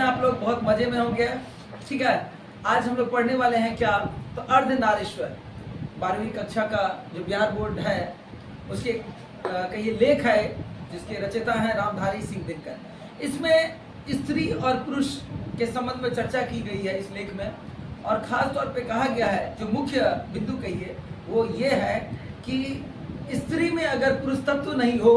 हैं आप लोग बहुत मजे में होंगे। ठीक है, आज हम लोग पढ़ने वाले हैं क्या, तो अर्धनारीश्वर 12वीं कक्षा का जो बिहार बोर्ड है उसके का ये लेख है जिसके रचयिता हैं रामधारी सिंह दिनकर। इसमें स्त्री और पुरुष के संबंध में चर्चा की गई है इस लेख में, और खास तौर पे कहा गया है, जो मुख्य बिंदु कहिए वो ये है कि स्त्री में अगर पुरुष तत्व नहीं हो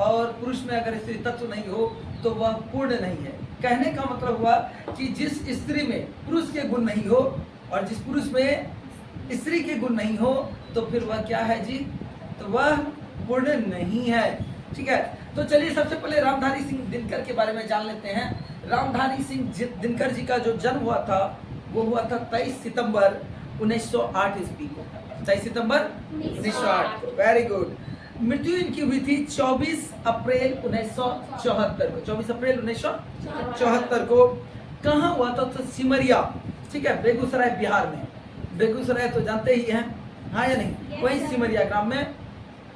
और पुरुष में अगर स्त्री तत्व नहीं हो तो वह पूर्ण नहीं है। कहने का मतलब हुआ कि जिस स्त्री में पुरुष के गुण नहीं हो और जिस पुरुष में स्त्री के गुण नहीं हो तो फिर वह क्या है जी, तो वह पूर्ण नहीं है। ठीक है, तो चलिए सबसे पहले रामधारी सिंह दिनकर के बारे में जान लेते हैं। रामधारी सिंह दिनकर जी का जो जन्म हुआ था वो हुआ था 23 सितंबर 1908 ईस्वी को। 23 सितंबर 1908 को, वेरी गुड। मृत्यु इनकी हुई थी 24 अप्रैल 1974 को। 24 अप्रैल 1974 को। कहाँ हुआ था? तो सिमरिया, ठीक है, बेगूसराय बिहार में। बेगूसराय तो जानते ही हैं, हाँ या नहीं? वही सिमरिया ग्राम में।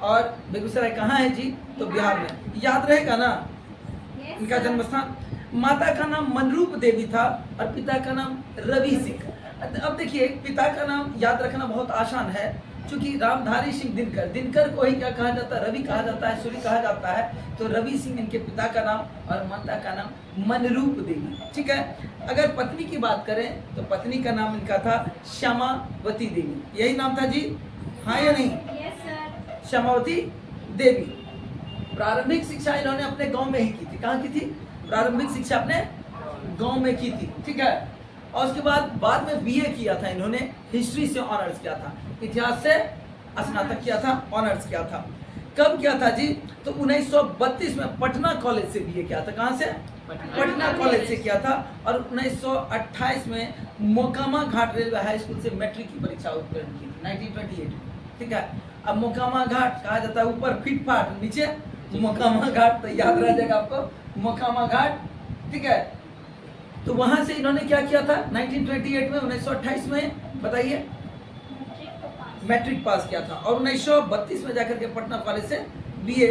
और बेगूसराय कहाँ है जी? तो बिहार में। याद रहेगा ना इनका जन्म स्थान। माता का नाम मनरूप देवी था और पिता का नाम रवि सिंह। अब देखिए, पिता का नाम याद रखना बहुत आसान है, क्योंकि रामधारी सिंह दिनकर, दिनकर को ही क्या कहा जाता है? रवि कहा जाता है, सूर्य कहा जाता है। तो रवि सिंह इनके पिता का नाम और माता का नाम मनरूप देवी। ठीक है, अगर पत्नी की बात करें तो पत्नी का नाम इनका था श्यामावती देवी। यही नाम था जी, हाँ या नहीं? श्यामावती देवी। प्रारंभिक शिक्षा इन्होंने अपने गांव में ही की थी। कहाँ की थी? प्रारंभिक शिक्षा अपने गांव में की थी। ठीक है, और उसके बाद में बीए किया था इन्होंने, हिस्ट्री से ऑनर्स किया था, इतिहास से स्नातक किया था, ऑनर्स किया था। कब किया था जी? तो 1932 में पटना कॉलेज से बीए किया था। कहाँ से? पटना कॉलेज से किया था। और 1928 में मोकामा घाट रेलवे हाई स्कूल से मैट्रिक की परीक्षा उत्तीर्ण की थी, 1928। ठीक है, अब मोकामा घाट कहा जाता है ऊपर फिट फाट, नीचे मोकामा घाट, तो याद रह जाएगा आपको मोकामा घाट। ठीक है, तो वहां से इन्होंने क्या किया था 1928 में, 1928 में बताइए, मैट्रिक पास किया था। और 1932 में जाकर के पटना कॉलेज से बीए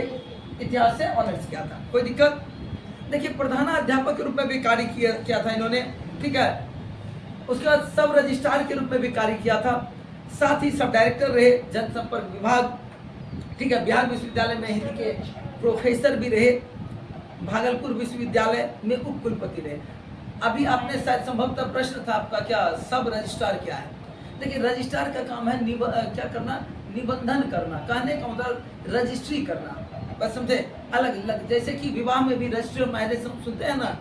इतिहास से ऑनर्स किया था। कोई दिक्कत? देखिए, प्रधानाध्यापक के रूप में भी कार्य किया था इन्होंने। ठीक है, उसके बाद सब रजिस्ट्रार के रूप में भी कार्य किया था। साथ ही सब डायरेक्टर रहे जनसंपर्क विभाग। ठीक है, बिहार विश्वविद्यालय में हिंदी के प्रोफेसर भी रहे। भागलपुर विश्वविद्यालय में उप कुलपति रहे। अभी आपने शायद संभवतः प्रश्न था आपका, क्या सब रजिस्ट्रार क्या है? देखिए, रजिस्ट्रार का काम है क्या करना? निबंधन करना। कहने का मतलब रजिस्ट्री करना, बस समझे? अलग अलग, जैसे कि विवाह में भी रजिस्ट्री ऑफ मैरिज सुनते हैं ना,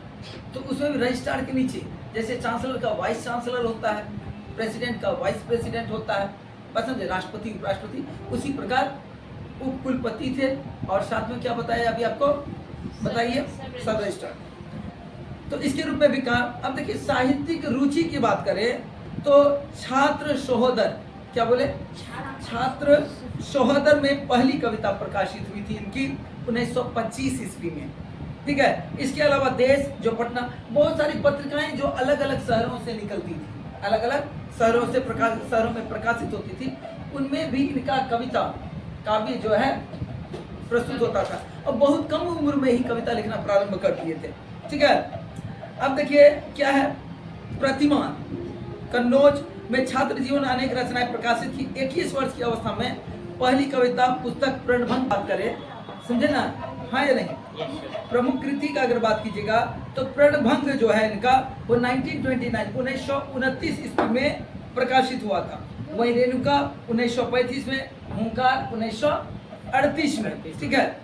तो उसमें भी रजिस्ट्रार के नीचे जैसे चांसलर का वाइस चांसलर होता है, प्रेसिडेंट का वाइस प्रेसिडेंट होता है, बस समझे? राष्ट्रपति, उपराष्ट्रपति, उसी प्रकार उप कुलपति थे। और साथ में क्या बताया अभी आपको, बताइए? सब रजिस्ट्रार। तो इसके रूप में भी काम। अब देखिए, साहित्यिक रुचि की बात करें तो छात्र सहोदर, क्या बोले? छात्र सहोदर में पहली कविता प्रकाशित हुई थी इनकी 1925 ईस्वी में। ठीक है, इसके अलावा देश, जो पटना, बहुत सारी पत्रिकाएं जो अलग अलग शहरों से निकलती थी, अलग अलग शहरों में प्रकाशित होती थी, उनमें भी इनका कविता काव्य जो है प्रस्तुत होता था। और बहुत कम उम्र में ही कविता लिखना प्रारंभ कर दिए थे। ठीक है, अब देखिए क्या है, प्रतिमा कन्नौज में छात्र जीवन अनेक रचनाएं प्रकाशित की। 21 वर्ष की अवस्था में पहली कविता पुस्तक प्रणभंग बात करें, समझे ना, हाँ या नहीं? प्रमुख कृति का अगर बात कीजिएगा तो प्रणभंग जो है इनका वो 1929 ईस्वी में प्रकाशित हुआ था। वही रेणुका 1935 में, हुंकार 1938 में। ठीक है,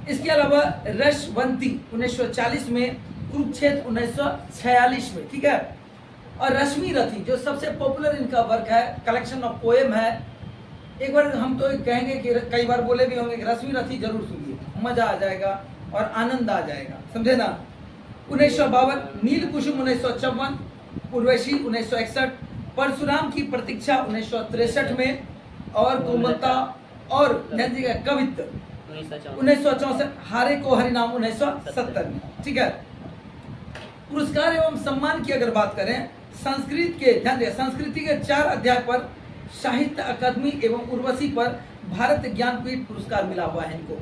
इसके अलावा रसवंती 1940 में, कुरुक्षेत्र 1946 में। ठीक है, और रश्मि रथी जो सबसे पॉपुलर इनका वर्क है, कलेक्शन ऑफ पोएम है। एक बार हम तो कहेंगे कि कई बार बोले भी होंगे कि रश्मि रथी जरूर सुनिए, मजा आ जाएगा और आनंद आ जाएगा, समझे ना। 1952, नील कुसुम 1954, उर्वशी 1961, परशुराम की प्रतीक्षा 1963 में, और कोमलता और कवित्व 1964, हारे को हरिनाम 1970 में। ठीक है, पुरस्कार एवं सम्मान की अगर बात करें, संस्कृत के, ध्यान दिया, संस्कृति के 4 अध्याय पर, साहित्य अकादमी एवं उर्वशी पर भारत ज्ञानपीठ पुरस्कार मिला हुआ है इनको।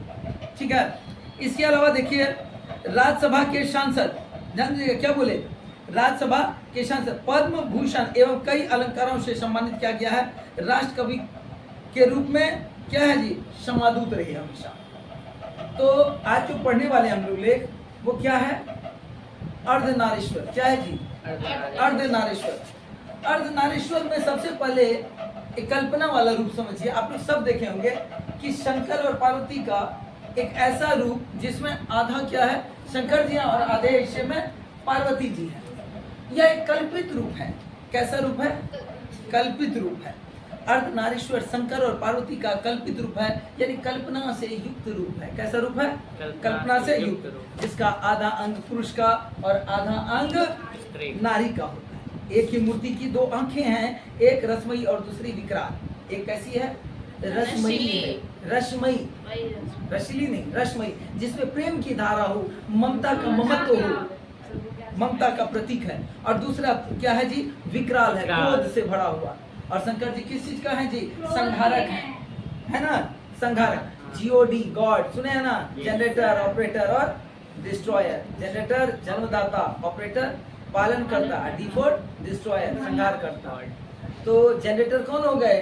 ठीक है, इसके अलावा देखिए, राज्यसभा के सांसद, ध्यान दीजिएगा, क्या बोले? राज्यसभा के सांसद, पद्म भूषण एवं कई अलंकारों से सम्मानित किया गया है। राष्ट्र कवि के रूप में क्या है जी, क्षमादूत रहे हमेशा। तो आज जो पढ़ने वाले हम लोग लेख वो क्या है, अर्धनारीश्वर। क्या है जी, अर्धनारीश्वर। अर्धनारीश्वर में सबसे पहले एक कल्पना वाला रूप समझिए। आप लोग सब देखे होंगे कि शंकर और पार्वती का एक ऐसा रूप जिसमें आधा क्या है, शंकर जी हैं और आधे हिस्से में पार्वती जी हैं। यह एक कल्पित रूप है। कैसा रूप है, कल्पित रूप है। अर्धनारीश्वर शंकर और पार्वती का कल्पित रूप है, यानी कल्पना से युक्त रूप है। कैसा रूप है, कल्पना से युक्त, जिसका आधा अंग पुरुष का और आधा अंग नारी का होता है। एक ही मूर्ति की दो आंखें हैं, एक रसमयी और दूसरी विकराल। एक कैसी है, रसमयी है, रसमयी, रसीली नहीं, रसमयी, जिसमें प्रेम की धारा हो, ममता का ममत्व हो, ममता का प्रतीक है। और दूसरा क्या है जी, विकराल है, क्रोध से भरा हुआ। और शंकर जी किस चीज का है जी, संहारक है ना, संहारक। जीओडी गॉड सुने हैं ना, जनरेटर, ऑपरेटर और डिस्ट्रॉयर। जनरेटर जन्मदाता, ऑपरेटर पालन करता, डी फॉर डिस्ट्रॉयर, संहार करता। तो जनरेटर कौन हो गए,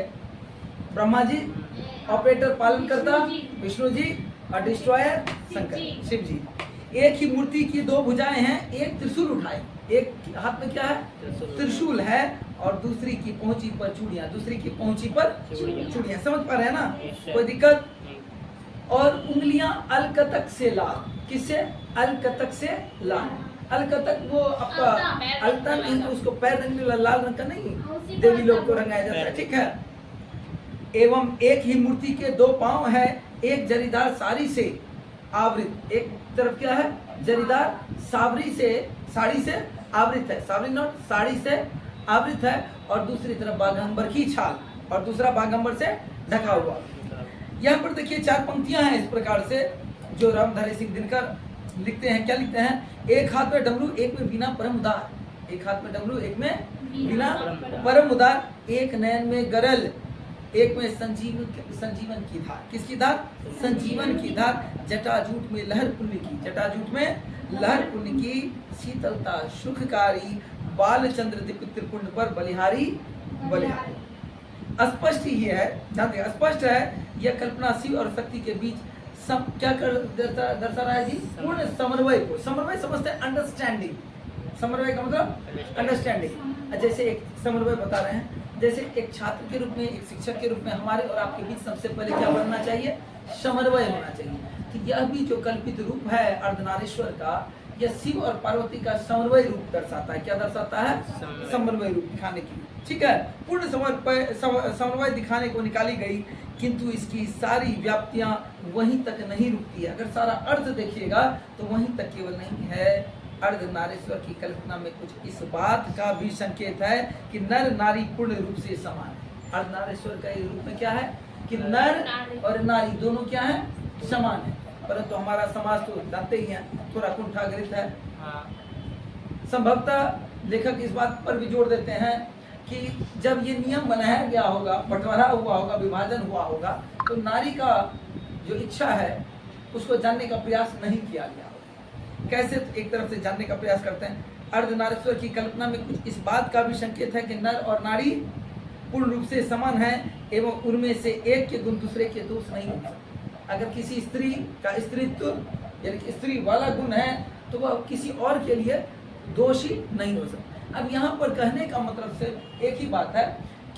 ब्रह्मा जी, ऑपरेटर पालन करता विष्णु जी, और डिस्ट्रॉयर शंकर शिव जी। एक ही मूर्ति की दो भुजाएं हैं, एक त्रिशूल उठाए, एक हाथ में क्या है, त्रिशूल है, और दूसरी की पहुंची पर चूड़ियां, दूसरी की पहुंची पर चूड़ियां। समझ पा रहे हैं ना, कोई दिक्कत। और उंगलियां अलकतक से लाल। किससे, अलकतक से लाल। अलकतक वो आपका अलता नहीं, उसको पैर रंग लाल रंग का नहीं, देवी लोग को रंगाया जाता है, ठीक है। एवं एक ही मूर्ति के दो पांव है, एक जरीदार साड़ी से आवृत। एक तरफ क्या है, जरीदार सावरी से, साड़ी से आवृत है, सावरी नॉट, साड़ी से आवृत है, और दूसरी तरफ बाघंबर की छाल, और दूसरा बाघंबर से ढका हुआ। यहाँ पर देखिए चार पंक्तियां हैं इस प्रकार से, जो रामधारी सिंह दिनकर लिखते हैं। क्या लिखते हैं, एक हाथ में डमरू, एक में वीणा परम उदार। एक हाथ में डमरू, एक में वीणा परम उदार। एक नयन में गरल, एक में संजीवन की धार। किसकी धार, संजीवन की धार। जटाजूट में लहर पुण्य की, जटाजूट में लहर पुण्य की, शीतलता सुखकारी, बालचंद्र त्रिपुंड पर बलिहारी बलिहारी। स्पष्ट ही है, जानते स्पष्ट है, यह कल्पना शिव और शक्ति के बीच क्या कर दर्शा रहा है जी, पूर्ण समन्वय को। समन्वय समझते हैं, अंडरस्टैंडिंग। समन्वय का मतलब अंडरस्टैंडिंग। जैसे एक समन्वय बता रहे हैं, जैसे एक छात्र के रूप में, एक शिक्षक के रूप में हमारे और आपके बीच सबसे पहले क्या बनना चाहिए, समन्वय होना चाहिए। तो यह भी जो कल्पित रूप है अर्धनारीश्वर का, यह शिव और पार्वती का समन्वय रूप दर्शाता है। क्या दर्शाता है, समन्वय रूप दिखाने की, ठीक है। पूर्ण समन्वय दिखाने को निकाली गई, किंतु इसकी सारी व्याप्तियां वहीं तक नहीं रुकती है। अगर सारा अर्थ देखिएगा तो वहीं तक केवल नहीं है। अर्धनारीश्वर की कल्पना में कुछ इस बात का भी संकेत है कि नर नारी पूर्ण रूप से समान है। अर्धनारीश्वर का रूप में क्या है कि नर और नारी दोनों क्या है, समान है। परंतु हमारा समाज तो जानते ही है, थोड़ा कुंठाग्रस्त है। संभवतः लेखक इस बात पर भी जोर देते हैं कि जब ये नियम बनाया गया होगा, बंटवारा हुआ होगा, विभाजन हुआ होगा, तो नारी का जो इच्छा है उसको जानने का प्रयास नहीं किया गया होगा। कैसे, एक तरफ से जानने का प्रयास करते हैं। अर्धनारीश्वर की कल्पना में कुछ इस बात का भी संकेत है कि नर और नारी पूर्ण रूप से समान है, एवं उनमें से एक के गुण दूसरे के दोष नहीं हो सकते। अगर किसी स्त्री का स्त्रीत्व यानी कि स्त्री वाला गुण है तो वह किसी और के लिए दोषी नहीं हो सकता। अब यहाँ पर कहने का मतलब से एक ही बात है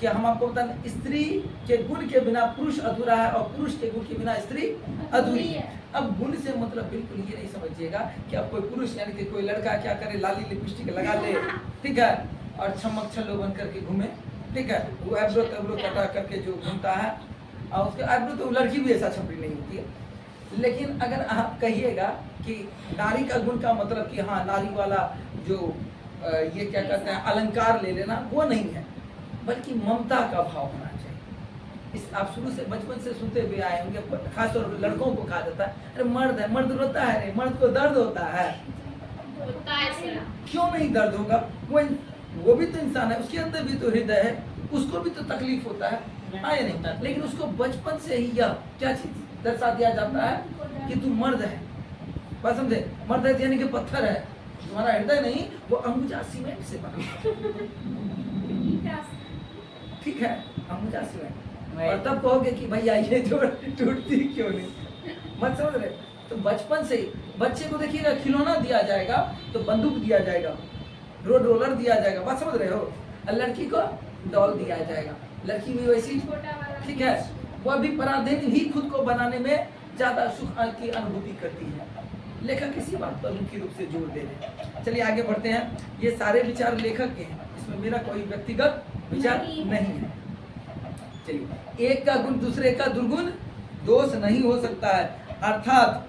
कि हम आपको बता दें, स्त्री के गुण के बिना पुरुष अधूरा है और पुरुष के गुण के बिना स्त्री अधूरी है। अब गुण से मतलब बिल्कुल ये नहीं समझिएगा कि अब कोई पुरुष यानी कि कोई लड़का क्या करे, लाली लिपस्टिक लगा ले, ठीक है, और छमक छल्लो बन करके घूमे, ठीक है, वो एब्रो कटा करके जो घूमता है, और उसके एब्रो तो लड़की भी ऐसा छपरी नहीं होती है। लेकिन अगर आप कहिएगा कि नारी का गुण का मतलब कि हाँ नारी वाला जो ये क्या कहते हैं अलंकार ले लेना, वो नहीं है, बल्कि ममता का भाव होना चाहिए। इस आप शुरू से बचपन से सुनते हुए आए होंगे, खासतौर पर लड़कों को कहा जाता है, अरे मर्द है, मर्द रोता है, अरे मर्द को दर्द होता है। क्यों नहीं दर्द होगा, वो भी तो इंसान है, उसके अंदर भी तो हृदय है, उसको भी तो तकलीफ होता है, हाँ या नहीं। लेकिन उसको बचपन से ही यह क्या चीज दर्शा दिया जाता है कि तू मर्द है, बात समझे, मर्द है यानी कि पत्थर है, तुम्हारा हृदय नहीं, वो अंबुजा सीमेंट से बना। ठीक है, अंबुजा सीमेंट। और तब कहोगे कि भैया ये जो टूटती क्यों नहीं, मत समझ रहे। तो बचपन से बच्चे को देखिएगा, खिलौना दिया जाएगा तो बंदूक दिया जाएगा, रोड रोलर दिया जाएगा, बात समझ रहे हो। और लड़की को डॉल दिया जाएगा, लड़की भी वैसी, ठीक है, वह भी पराधीन ही खुद को बनाने में ज्यादा सुख की अनुभूति करती है। लेखक इसी बात पर मुख्य रूप से जोर दे रहे हैं। चलिए आगे बढ़ते हैं। ये सारे विचार लेखक के हैं, इसमें मेरा कोई व्यक्तिगत विचार नहीं है। चलिए, एक का गुण दूसरे का दुर्गुण दोष नहीं हो सकता है, अर्थात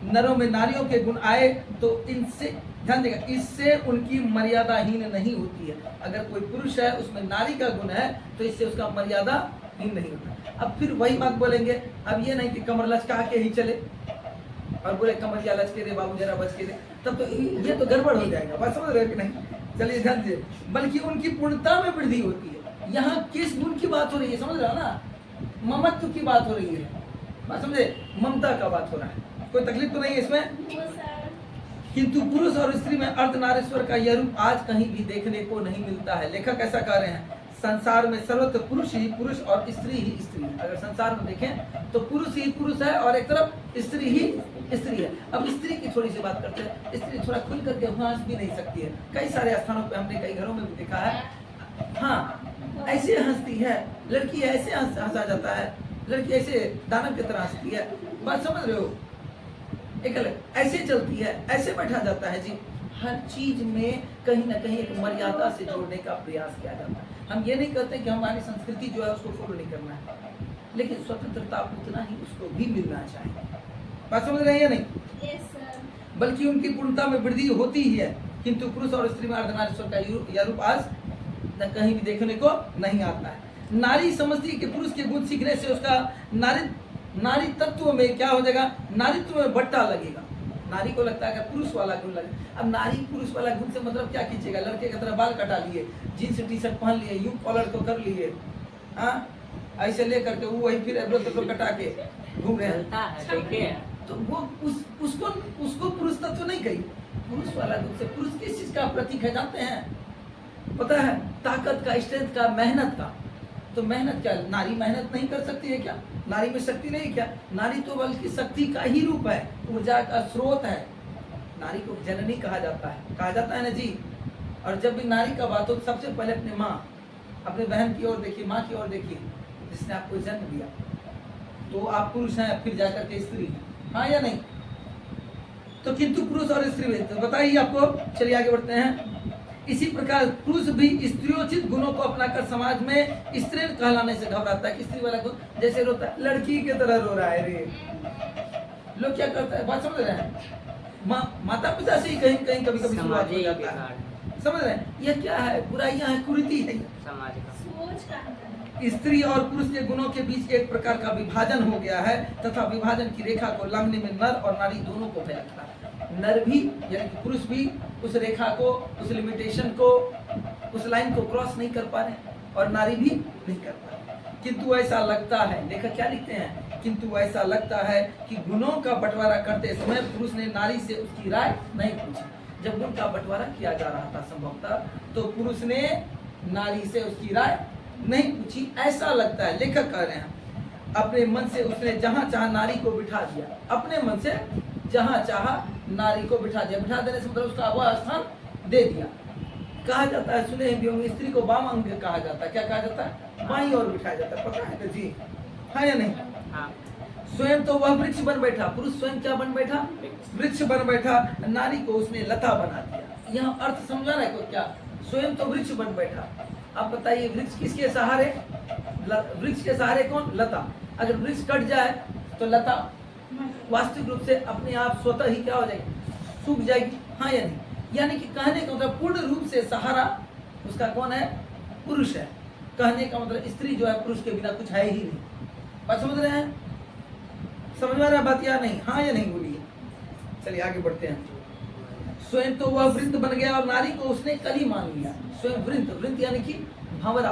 नरों में नारियों के गुण आए तो इनसे ध्यान देगा, इससे उनकी मर्यादाहीन नहीं होती है। अगर कोई पुरुष है उसमें नारी का गुण है तो इससे उसका मर्यादाहीन नहीं होता। अब फिर वही बात बोलेंगे, अब ये नहीं कि कमर लचका के ही चले और बोले कमरिया लचके रे बाबू जरा बच के रे, तब तो ये तो गड़बड़ हो जाएगा, बात समझ रहे हो कि नहीं। चलिए ध्यान से, बल्कि उनकी पूर्णता में वृद्धि होती है। यहाँ किस गुण की बात हो रही है, समझ रहे हो ना, ममत्व की बात हो रही है, बात समझे, ममता का बात हो रहा है। कोई तकलीफ तो नहीं है इसमें। किंतु पुरुष और स्त्री में अर्धनारीश्वर का यह रूप आज कहीं भी देखने को नहीं मिलता है। लेखक ऐसा कह रहे हैं, संसार में सर्वत्र पुरुष ही पुरुष और स्त्री ही स्त्री है। अगर संसार में देखें तो पुरुष ही पुरुष है और एक तरफ स्त्री ही स्त्री है। अब स्त्री की थोड़ी सी बात करते हैं। स्त्री थोड़ा खुल करके हंस भी नहीं सकती है, कई सारे स्थानों पे हमने कई घरों में भी देखा है। हाँ, ऐसे हंसती है लड़की, ऐसे हंसा जाता है, लड़की ऐसे दानव की तरह हंसती है, बात समझ रहे हो। एक ऐसे चलती है, ऐसे बैठा जाता है जी। हर चीज में कहीं ना कहीं एक मर्यादा से जोड़ने का प्रयास किया जाता है। हम ये नहीं कहते कि हमारी संस्कृति जो है उसको फॉलो नहीं करना है, लेकिन स्वतंत्रता उतना ही उसको भी मिलना चाहिए, बात समझ रहे हैं या नहीं। yes, बल्कि उनकी पूर्णता में वृद्धि होती ही है। किंतु पुरुष और स्त्री में अर्धनारीश्वर का यह रूप आज न कहीं भी देखने को नहीं आता है। नारी समझती है कि पुरुष के गुण सीखने से उसका नारी तत्व में क्या हो जाएगा, नारीत्व में बट्टा लगेगा। नारी को लगता है कि पुरुष वाला गुण लगे। अब नारी पुरुष वाला गुण से मतलब क्या कीजिएगा, लड़के की तरह बाल कटा लिए, जीन्स टी शर्ट पहन लिए, यू कॉलर को कर लिए, हाँ ऐसे ले करके वो वही फिर एब्रो तब्रो कटा के घूम रहे हैं। तो वो उसको पुरुष तत्व नहीं कही। पुरुष वाला गुण से पुरुष किस चीज का प्रतीक है जानते हैं, पता है, ताकत का, स्ट्रेंथ का, मेहनत का। तो मेहनत क्या, नारी मेहनत नहीं कर सकती है क्या, नारी में शक्ति नहीं क्या। नारी तो बल्कि शक्ति का ही रूप है, ऊर्जा का स्रोत है। नारी को जननी कहा जाता है ना जी। और जब भी नारी का बात हो सबसे पहले अपने माँ, अपने बहन की ओर देखिए, माँ की ओर देखिए, जिसने आपको जन्म दिया। तो आप पुरुष हैं, फिर जाकर के स्त्री हैं, हाँ या नहीं। तो किंतु पुरुष और स्त्री में तो बताइए आपको। चलिए आगे बढ़ते हैं। इसी प्रकार पुरुष भी स्त्रियोचित गुणों को अपनाकर समाज में स्त्री कहलाने से घबराता है। स्त्री वाला गुण जैसे रोता है, लड़की की तरह रो रहा है रे, लोग क्या करते हैं, बात समझ रहे हैं। माता पिता से ही कहीं कहीं कभी कभी शुरुआत हो जाता है, समझ रहे हैं। ये क्या है, बुराइयां है, कुरीति है समाज का। स्त्री और पुरुष के गुणों के बीच एक प्रकार का विभाजन हो गया है तथा विभाजन की रेखा को लांघने में नर और नारी दोनों को भय लगता है। नर भी यानी कि पुरुष भी उस रेखा को, उस लिमिटेशन को, उस लाइन को क्रॉस नहीं कर पा रहे और नारी भी नहीं कर पा रहे। किंतु ऐसा लगता है, लेखक क्या लिखते हैं, किंतु ऐसा लगता है कि गुणों का बंटवारा करते समय पुरुष ने नारी से उसकी राय नहीं पूछी। जब गुण का बंटवारा किया जा रहा था संभवतः, तो पुरुष ने नारी से उसकी राय नहीं पूछी, ऐसा लगता है। लेखक कह रहे हैं अपने मन से उसने जहां चाहा नारी को बिठा दिया, अपने मन से जहां चाहा नारी को बिठा दिया। बिठा देने से मतलब उसका वह स्थान दे दिया। कहा जाता है, सुने भी होंगे, स्त्री को वाम अंग कहा जाता है। क्या कहा जाता है, बाईं ओर बिठाया जाता है, पता है तो जी, हाँ या नहीं। हाँ। स्वयं तो वह वृक्ष बन बैठा, पुरुष स्वयं क्या बन बैठा, वृक्ष बन बैठा, नारी को उसने लता बना दिया। यहाँ अर्थ समझा रहा है को क्या, स्वयं तो वृक्ष बन बैठा। अब बताइए वृक्ष किसके सहारे, वृक्ष के सहारे कौन, लता। अगर वृक्ष कट जाए तो लता वास्तविक रूप से अपने आप स्वतः ही क्या हो जाएगी, सूख जाएगी, हाँ या नहीं। यानी कि कहने का मतलब पूर्ण रूप से सहारा उसका कौन है, पुरुष है। कहने का मतलब स्त्री जो है पुरुष के बिना कुछ है ही नहीं। बात समझ रहे हैं, समझ में आ रहा है बात या नहीं, हाँ या नहीं बोलिए। चलिए आगे बढ़ते हैं। स्वयं तो वह वृंद बन गया और नारी को उसने कली मान लिया। स्वयं वृंद, वृंद यानी कि भंवरा,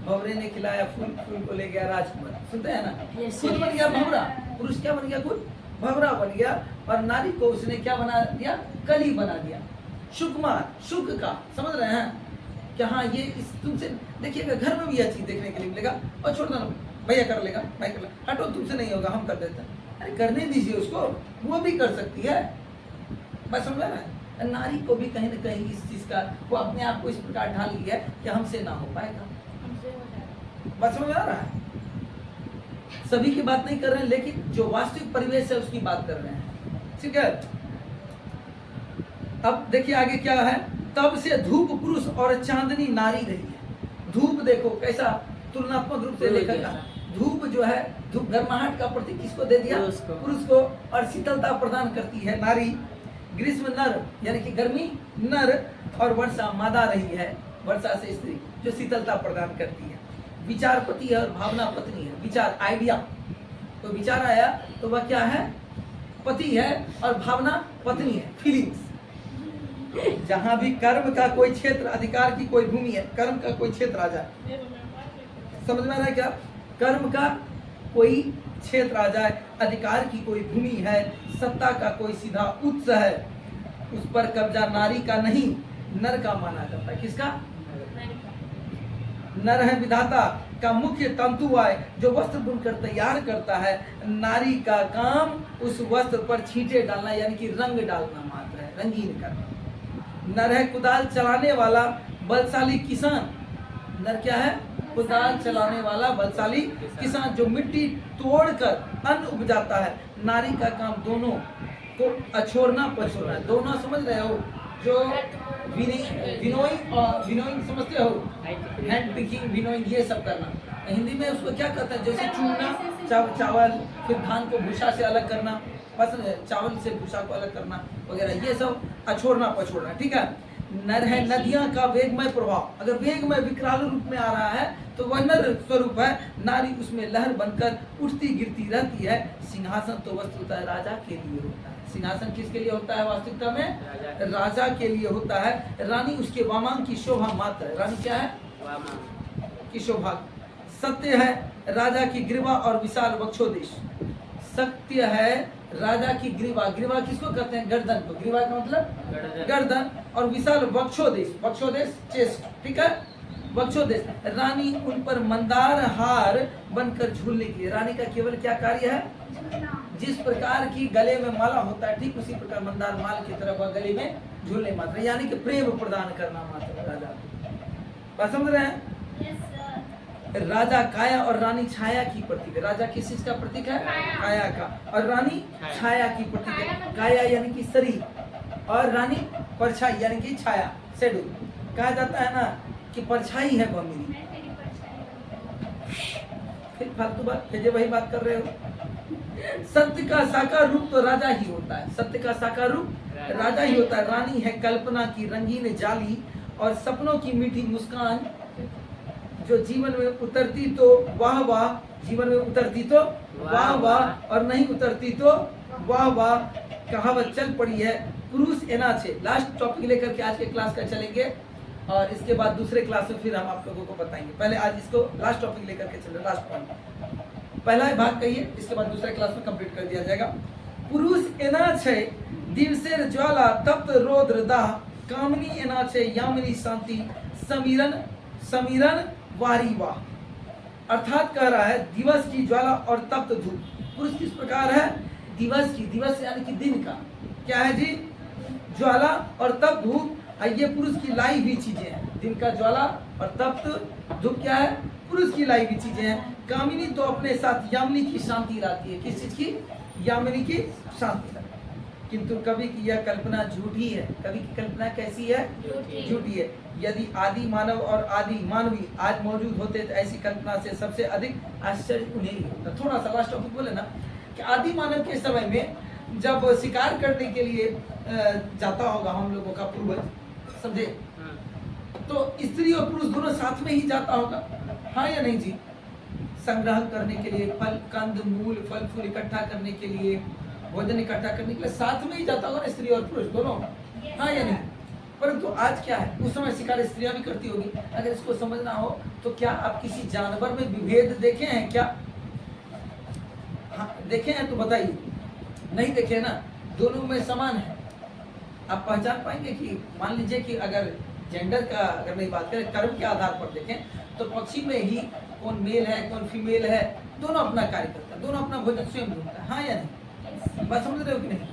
भंवरे ने खिलाया फूल, फूल को ले गया राजकुमार, सुनते हैं ना, खुद बन गया भंवरा, पुरुष क्या बन गया, खुद भंवरा बन गया और नारी को उसने क्या बना दिया, कली बना दिया। सुकुमार, सुख का, समझ रहे हैं कि हाँ ये इस तुमसे, देखिएगा घर में भी यह चीज देखने के लिए मिलेगा। और छोड़ दो ना, भैया कर लेगा, भाई कर लेगा, हटो तुमसे नहीं होगा, हम कर देते हैं। अरे करने दीजिए उसको, वो भी कर सकती है। बस समझ रहा है, नारी को भी कहीं ना कहीं इस चीज का, वो अपने आप को इस प्रकार ढाल लिया है कि हमसे ना हो पाएगा। बस समझ आ रहा है, सभी की बात नहीं कर रहे हैं, लेकिन जो वास्तविक परिवेश है उसकी बात कर रहे हैं, ठीक है। अब देखिए आगे क्या है, तब से धूप पुरुष और चांदनी नारी रही है। धूप देखो कैसा तुलनात्मक रूप से देखा गया। धूप जो है, धूप गर्माहट का प्रतीक किसको दे दिया, पुरुष को, और शीतलता प्रदान करती है नारी। ग्रीष्म नर यानी कि गर्मी नर, और वर्षा मादा रही है, वर्षा से स्त्री जो शीतलता प्रदान करती है। विचार पति है और भावना पत्नी है। विचार आइडिया, तो विचार आया तो वह क्या है, पति है, और भावना पत्नी है, फीलिंग्स। जहां भी कर्म का कोई क्षेत्र, अधिकार की कोई भूमि है, कर्म का कोई क्षेत्र आ जाए, समझ में आ रहा है क्या, कर्म का कोई क्षेत्र आ जाए, अधिकार की कोई भूमि है, सत्ता का कोई सीधा उत्स है, उस पर कब्जा नारी का नहीं नर का माना जाता है। किसका, नर है विधाता का मुख्य तंतु आय जो वस्त्र बुनकर तैयार करता है। नारी का काम उस वस्त्र पर छींटे डालना यानी कि रंग डालना मात्र है, रंगीन करना। नर है कुदाल चलाने वाला बलशाली किसान। नर क्या है, कुदाल चलाने वाला बलशाली किसान जो मिट्टी तोड़कर अन्न उपजाता है। नारी का काम दोनों को अछोड़ना पछोड़ना, दोनों समझ रहे हो, जो विनोइंग समझते हो, हैंड पिकिंग, विनोइंग, ये सब करना। हिंदी में उसको क्या कहते हैं, जैसे चूरना, चावल, फिर धान को भूसा से अलग करना, बस चावल से भूसा को अलग करना वगैरह, ये सब अछोड़ना पछोड़ना, ठीक है। नर है नदियां का वेगमय प्रभाव, अगर वेगमय विकराल रूप में आ रहा है तो वह नर स्वरूप है। नारी उसमें लहर बनकर उठती गिरती रहती है। सिंहासन तो वस्तुतः राजा के लिए होता है। सिंहासन किसके लिए होता है वास्तविकता में, राजा के लिए होता है। रानी उसके वामांग की शोभा मात्र है। रानी क्या है, की शोभा। सत्य है राजा की ग्रीवा और विशाल वक्षोदेश। सत्य है राजा की ग्रीवा, ग्रीवा किसको कहते हैं, गर्दन को, ग्रीवा का मतलब गर्दन, और विशाल वक्षोदेश, वक्षोदेश चेस्ट, ठीक है, वक्षोदेश। रानी उन पर मंदार हार बनकर झूलने के लिए, रानी का केवल क्या कार्य है, जिस प्रकार की गले में माला होता है ठीक उसी प्रकार मंदार माल की तरह वह गले में झूलने मात्र, यानी कि प्रेम प्रदान करना मात्र राजा। बात समझ रहे हैं। राजा काया और रानी छाया की प्रतीक है। राजा किस चीज का प्रतीक है, काया का, और रानी छाया की प्रतीक है। काया यानी कि शरीर, और रानी परछाई यानी कि छाया, शेडो। कहा जाता है ना कि परछाई है वह मेरी। फिर फालतू बात, फिर वही बात कर रहे हो। सत्य का साकार रूप तो राजा ही होता है, सत्य का साकार रूप राजा ही होता है। रानी है कल्पना की रंगीन जाली और सपनों की मीठी मुस्कान, जो जीवन में उतरती तो वाह वाह, जीवन में उतरती तो वाह वाह, और नहीं उतरती तो वाह वाह। कहावत चल पड़ी है। पुरुष एनाचे, लास्ट टॉपिक लेकर के आज के क्लास का चलेंगे, और इसके बाद दूसरे क्लास में फिर हम आप लोगों को बताएंगे। पहले आज इसको लास्ट टॉपिक लेकर के चले, लास्ट पॉइंट, पहला भाग कहिए, इसके बाद दूसरे क्लास में कंप्लीट कर दिया जाएगा। पुरुष एनाचे दिवसेर ज्वाला तप्त रौद्र दाह, कामनी एनाचे यामिनी शांति, समीरन समीरन वारी वाह। अर्थात कह रहा है दिवस की ज्वाला और तप्त धूप। पुरुष किस प्रकार है, दिवस की, दिवस यानी कि दिन का, क्या है जी, ज्वाला और तप्त धूप, ये पुरुष की लाई हुई चीजें हैं। दिन का ज्वाला और तप्त धूप क्या है, पुरुष की लाई हुई चीजें हैं। कामिनी तो अपने साथ यामिनी की शांति लाती है। किस चीज की, यामिनी की शांति। किंतु कवि की यह कल्पना झूठी है। कवि की कल्पना कैसी है, झूठी है। यदि आदि मानव और आदि मानवी आज मौजूद होते तो ऐसी कल्पना से सबसे अधिक आश्चर्य उन्हें ही होता। थोड़ा सा लास्ट टॉपिक बोले ना कि आदि मानव के समय में जब शिकार करने के लिए जाता होगा हम लोगों का पूर्वज, समझे, तो स्त्री और पुरुष दोनों साथ में ही जाता होगा, हाँ या नहीं जी। संग्रह करने के लिए, फल कंद मूल फल फूल इकट्ठा करने के लिए, भोजन इकट्ठा करने के लिए साथ में ही जाता होगा स्त्री और पुरुष दोनों, हाँ या नहीं। परंतु आज क्या है, उस समय शिकार स्त्रियां भी करती होगी। अगर इसको समझना हो तो क्या आप किसी जानवर में विभेद देखे हैं क्या, हाँ देखे हैं तो बताइए। नहीं देखे ना, दोनों में समान है। आप पहचान पाएंगे कि मान लीजिए कि अगर जेंडर का अगर नहीं बात करें, कर्म के आधार पर देखें तो पक्षी में ही कौन मेल है कौन फीमेल है, दोनों अपना कार्य करता है, दोनों अपना भोजन स्वयं ढूंढता है, हाँ या नहीं? बात समझ रहे हो कि नहीं?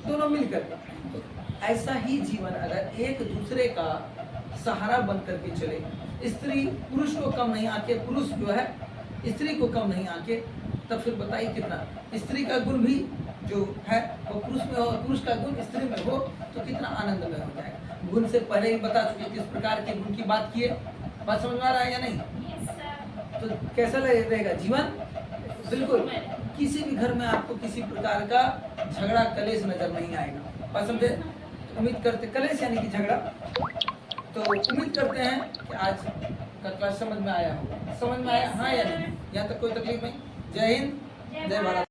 दोनों मिल करके। तो ऐसा ही जीवन अगर एक दूसरे का सहारा बन करके चले, स्त्री पुरुष को कम नहीं आके, पुरुष जो है स्त्री को कम नहीं आके, तब फिर बताइए कितना स्त्री का गुण भी जो है वो पुरुष में हो और पुरुष का गुण स्त्री में हो तो कितना आनंदमय हो जाएगा। गुण से पहले ही बता चुके किस प्रकार के गुण की बात किए, बात समझ में आ रहा है या नहीं? तो कैसा रहेगा जीवन? बिल्कुल किसी भी घर में आपको किसी प्रकार का झगड़ा कलेश नजर नहीं आएगा। बात समझे? उम्मीद करते, कलेश यानी कि झगड़ा, तो उम्मीद करते हैं कि आज का क्लास समझ में आया होगा। समझ में आया हाँ या नहीं? यहाँ तक कोई तकलीफ नहीं? जय हिंद, जय भारत।